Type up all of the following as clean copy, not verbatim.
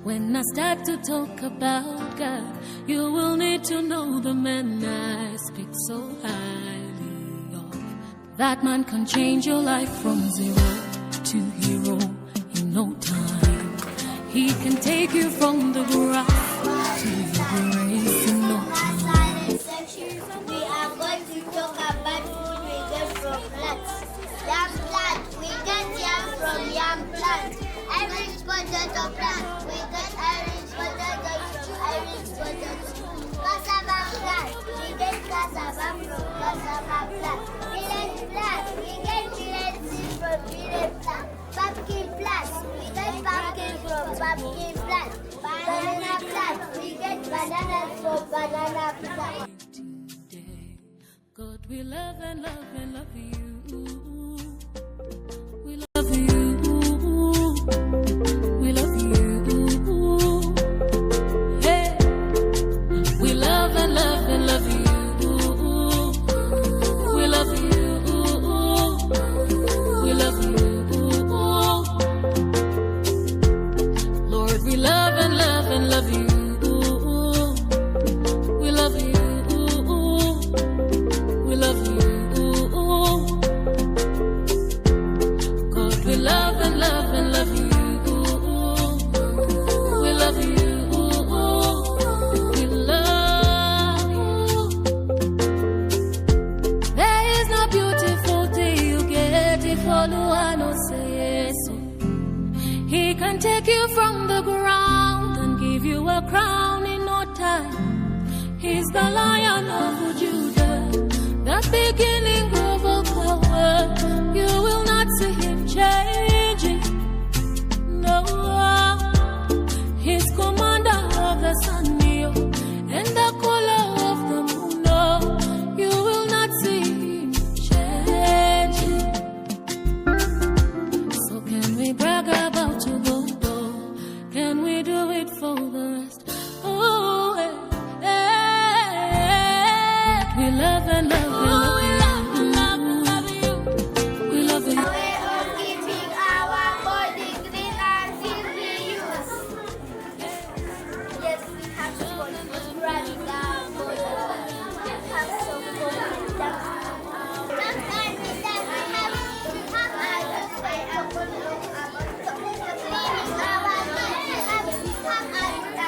When I start to talk about God, you will need to know the man I speak so highly of. That man can change your life from zero to hero in no time. He can take you from the ground to the grace in no time. We are going to talk about food we get from plants. Yam plant, we get yam from yam plant. Irish potato plant, we get Irish potato from Irish potato. Cassava plant, we get cassava from cassava plant. Millet plant, we get millet seed from millet plant. Pumpkin plant, we get pumpkin from pumpkin plant. Banana plant, we get bananas from banana plant. God, we love and love and love you. We love you. We love you. Hey, we love and love and love you. We love you. We love you. Lord, we love and love and love you. We love you. We love you. God, we love and love and love you. We love you. We love you. There is no beautiful day you get if all I know say so. He can take you from the ground and give you a crown in no time. He's the Lion of Judah, the beginning of all power. You will not see him changing. No, he's commander of the sun and the color of the moon. No, you will not see him changing. So can we brag about you, God? Can we do it for the rest? Oh, we love and love and love you. We love you. A way of keeping our body green and filled with use. Yes, we have sport for running our body. We have some fun. Sometimes we have our use by our cleaning our body. Cleaning our body. We have our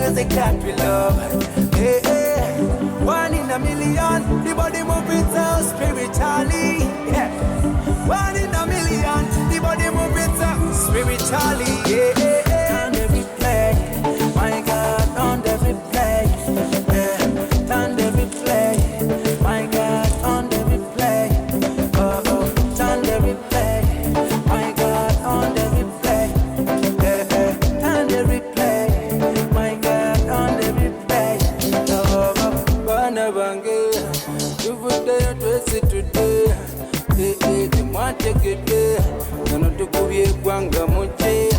music that we love. Hey, hey. 1 in a million, the body move it so spiritually. Yeah. 1 in a million, the body move it so spiritually. Yeah, yeah, yeah. On every play, my God, on every play. Yeah. On every play, my God, on every play. Oh, oh, on every play, my God, on every play. Yeah, yeah. On every play, my God, on every play. Oh, oh, Bana Bange, you would dare to sit today. Hey, hey, the Monte Gede, Nano to Kubi Guanga Moche.